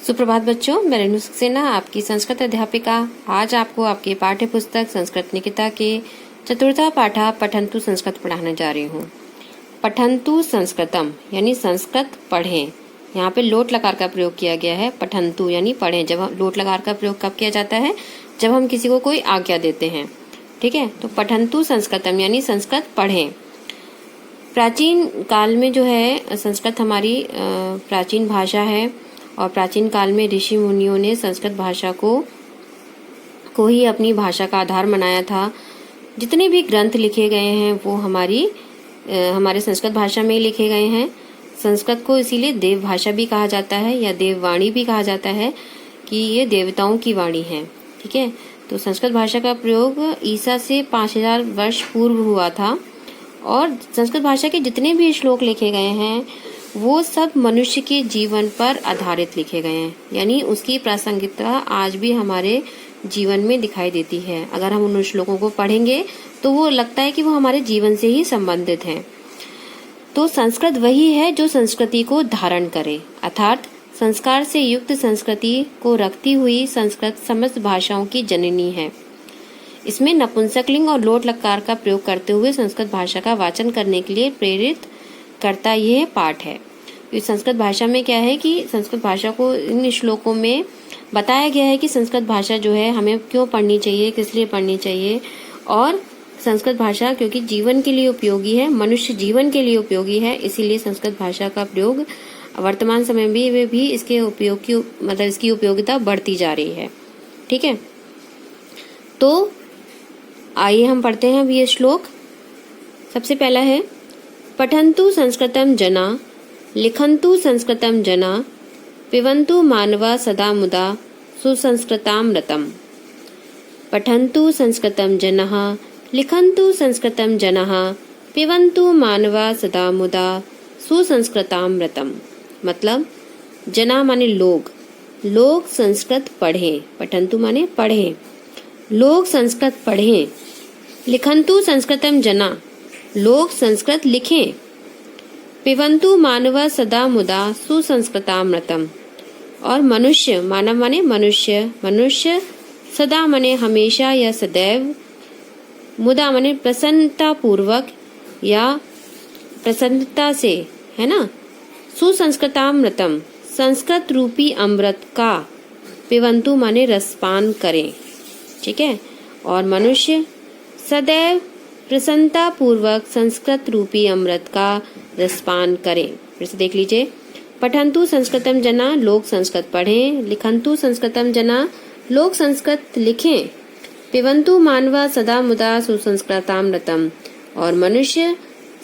सुप्रभात बच्चों, मैं रेणु सक्सेना आपकी संस्कृत अध्यापिका आज आपको आपके पाठ्य पुस्तक संस्कृत निकिता के चतुर्था पाठा पठन्तु संस्कृत पढ़ाने जा रही हूँ। पठन्तु संस्कृतम यानी संस्कृत पढ़ें। यहाँ पे लोट लकार का प्रयोग किया गया है। पठन्तु यानी पढ़ें। जब हम लोट लकार का प्रयोग कब किया जाता है? जब हम किसी को कोई आज्ञा देते हैं। ठीक है, तो पठन्तु संस्कृतम यानी संस्कृत पढ़ें। प्राचीन काल में जो है संस्कृत हमारी प्राचीन भाषा है और प्राचीन काल में ऋषि मुनियों ने संस्कृत भाषा को ही अपनी भाषा का आधार बनाया था। जितने भी ग्रंथ लिखे गए हैं वो हमारे संस्कृत भाषा में ही लिखे गए हैं। संस्कृत को इसीलिए देव भाषा भी कहा जाता है या देववाणी भी कहा जाता है कि ये देवताओं की वाणी है। ठीक है, तो संस्कृत भाषा का प्रयोग ईसा से 5000 वर्ष पूर्व हुआ था और संस्कृत भाषा के जितने भी श्लोक लिखे गए हैं वो सब मनुष्य के जीवन पर आधारित लिखे गए हैं, यानी उसकी प्रासंगिकता आज भी हमारे जीवन में दिखाई देती है। अगर हम उन श्लोकों को पढ़ेंगे तो वो लगता है कि वो हमारे जीवन से ही संबंधित हैं। तो संस्कृत वही है जो संस्कृति को धारण करे, अर्थात संस्कार से युक्त संस्कृति को रखती हुई संस्कृत समस्त भाषाओं की जननी है। इसमें नपुंसकलिंग और लोट लकार का प्रयोग करते हुए संस्कृत भाषा का वाचन करने के लिए प्रेरित करता यह पाठ है। इस संस्कृत भाषा में क्या है कि संस्कृत भाषा को इन श्लोकों में बताया गया है कि संस्कृत भाषा जो है हमें क्यों पढ़नी चाहिए, किस लिए पढ़नी चाहिए। और संस्कृत भाषा क्योंकि जीवन के लिए उपयोगी है, मनुष्य जीवन के लिए उपयोगी है, इसीलिए संस्कृत भाषा का प्रयोग वर्तमान समय में भी इसके उपयोग की इसकी उपयोगिता बढ़ती जा रही है। ठीक है, तो आइए हम पढ़ते हैं अब ये श्लोक। सबसे पहला है पठन्तु संस्कृतं जना, लिखन्तु संस्कृतं जना, पिबन्तु मानवा सदा मुदा सुसंस्कृतामृतम्। पठन्तु संस्कृतं जनः, लिखन्तु संस्कृतं जनः, पिबन्तु मानवा सदा मुदा सुसंस्कृतामृतम्। मतलब जना माने लोग संस्कृत पढ़ें। पठन्तु माने पढ़ें, लोग संस्कृत पढ़ें। लिखन्तु संस्कृतं जना, लोग संस्कृत लिखें। पिबन्तु मानव सदा मुदा सुसंस्कृतामृतम्। और मनुष्य, मानव माने मनुष्य सदा माने हमेशा या सदैव, मुदा माने प्रसन्नता पूर्वक या प्रसन्नता से, है ना। सुसंस्कृतामृतम् संस्कृत रूपी अमृत का, पिबन्तु माने रसपान करें। ठीक है, और मनुष्य सदैव प्रसन्नता पूर्वक संस्कृत रूपी अमृत का रसपान करें। फिर से देख लीजिए। पठन्तु संस्कृतं जना, लोग संस्कृत पढ़ें। लिखन्तु संस्कृतं जना, लोग संस्कृत लिखें। पिबन्तु मानवा सदा मुदा सुसंस्कृतामृतम्। और मनुष्य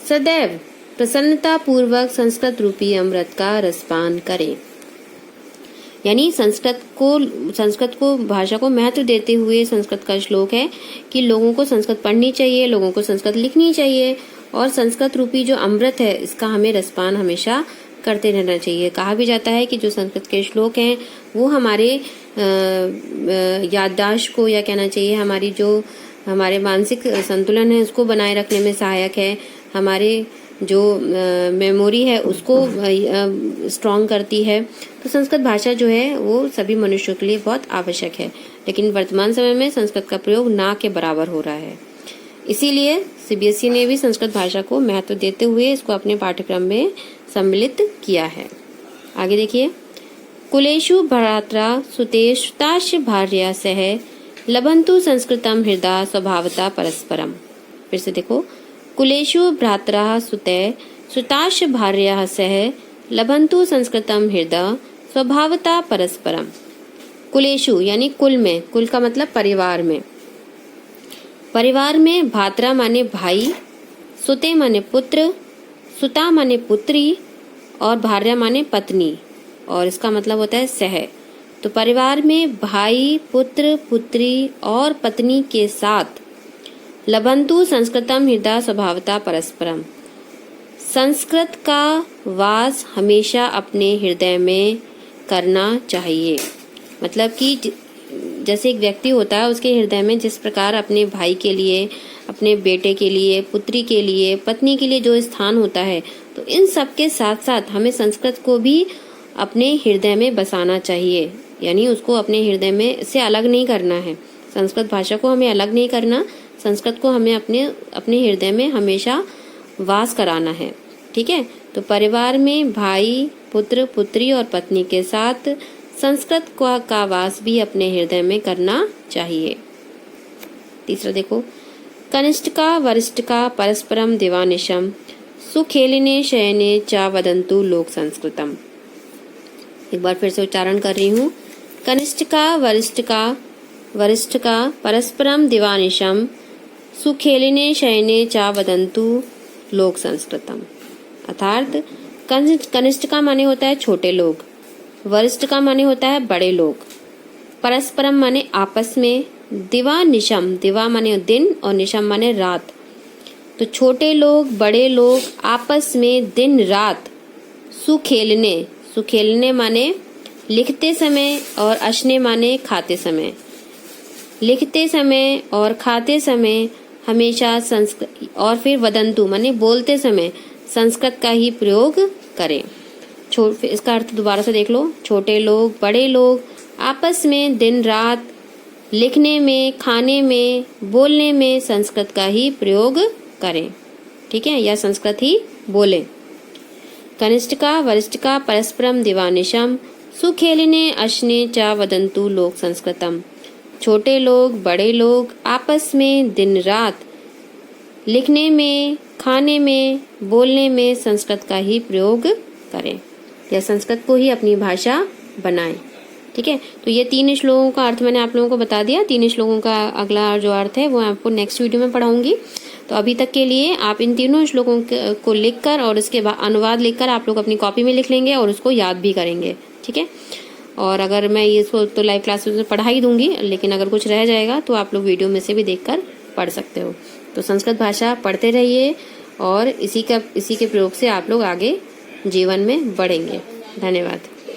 सदैव प्रसन्नता पूर्वक संस्कृत रूपी अमृत का रसपान करें। यानी संस्कृत को भाषा को महत्व देते हुए संस्कृत का श्लोक है कि लोगों को संस्कृत पढ़नी चाहिए, लोगों को संस्कृत लिखनी चाहिए और संस्कृत रूपी जो अमृत है इसका हमें रसपान हमेशा करते रहना चाहिए। कहा भी जाता है कि जो संस्कृत के श्लोक हैं वो हमारे याददाश्त को, या कहना चाहिए हमारे मानसिक संतुलन है उसको बनाए रखने में सहायक है। हमारे जो मेमोरी है उसको स्ट्रॉन्ग करती है। तो संस्कृत भाषा जो है वो सभी मनुष्यों के लिए बहुत आवश्यक है, लेकिन वर्तमान समय में संस्कृत का प्रयोग ना के बराबर हो रहा है। इसीलिए सीबीएसई ने भी संस्कृत भाषा को महत्व देते हुए इसको अपने पाठ्यक्रम में सम्मिलित किया है। आगे देखिए। कुलेषु भ्रात्रा सुतेषु भार्या सह लभन्तु संस्कृतं हृदा स्वभावता परस्परम। फिर से देखो। कुलेषु भ्रातरः सुताश्च भार्याः सह लभन्तु संस्कृतं हृदय स्वभावता परस्परम। कुलेषु यानी कुल में, कुल का मतलब परिवार में। परिवार में भ्रातरा माने भाई, सुते माने पुत्र, सुता माने पुत्री और भार्या माने पत्नी, और इसका मतलब होता है सह। तो परिवार में भाई, पुत्र, पुत्री और पत्नी के साथ लभन्तु संस्कृतम हृदय स्वभावता परस्परम। संस्कृत का वास हमेशा अपने हृदय में करना चाहिए। मतलब कि जैसे एक व्यक्ति होता है उसके हृदय में जिस प्रकार अपने भाई के लिए, अपने बेटे के लिए, पुत्री के लिए, पत्नी के लिए जो स्थान होता है, तो इन सब के साथ साथ हमें संस्कृत को भी अपने हृदय में बसाना चाहिए, यानी उसको अपने हृदय में से अलग नहीं करना है। संस्कृत भाषा को हमें अलग नहीं करना, संस्कृत को हमें अपने हृदय में हमेशा वास कराना है। ठीक है, तो परिवार में भाई, पुत्र, पुत्री और पत्नी के साथ संस्कृत का वास भी अपने हृदय में करना चाहिए। तीसरा देखो, कनिष्ठका वरिष्ठका परस्परम दिवानिशम सुखेलिने शयने चा वदन्तु लोक संस्कृतम। एक बार फिर से उच्चारण कर रही हूँ। कनिष्ठका वरिष्ठका परस्परम दिवानिशम सुखेलिने शयने चा वदन्तु लोक संस्कृतम। अर्थात कनिष्ठका माने होता है छोटे लोग, वरिष्ठका माने होता है बड़े लोग, परस्परम माने आपस में, दिवा निशम, दिवा माने दिन और निशम माने रात। तो छोटे लोग, बड़े लोग आपस में दिन रात सुखेलने, सुखेलने माने लिखते समय और अशने माने खाते समय, लिखते समय और खाते समय हमेशा संस्कृत, और फिर वदंतु माने बोलते समय संस्कृत का ही प्रयोग करें। इसका अर्थ दोबारा से देख लो। छोटे लोग, बड़े लोग आपस में दिन रात लिखने में, खाने में, बोलने में संस्कृत का ही प्रयोग करें। ठीक है, या संस्कृत ही बोले। कनिष्ठका वरिष्ठका परस्परम दिवानिशम सुखेलिने अशने चा वदन्तु लोक संस्कृतम। छोटे लोग, बड़े लोग आपस में दिन रात लिखने में, खाने में, बोलने में संस्कृत का ही प्रयोग करें, या संस्कृत को ही अपनी भाषा बनाएं। ठीक है, तो ये 3 श्लोकों का अर्थ मैंने आप लोगों को बता दिया। 3 श्लोकों का अगला जो अर्थ है वो आपको नेक्स्ट वीडियो में पढ़ाऊंगी। तो अभी तक के लिए आप इन तीनों श्लोकों को लिखकर और इसके अनुवाद लिखकर आप लोग अपनी कॉपी में लिख लेंगे और उसको याद भी करेंगे। ठीक है, और अगर मैं इसको तो लाइव क्लासेस में पढ़ा ही दूंगी, लेकिन अगर कुछ रह जाएगा तो आप लोग वीडियो में से भी देखकर पढ़ सकते हो। तो संस्कृत भाषा पढ़ते रहिए और इसी के प्रयोग से आप लोग आगे जीवन में बढ़ेंगे। धन्यवाद।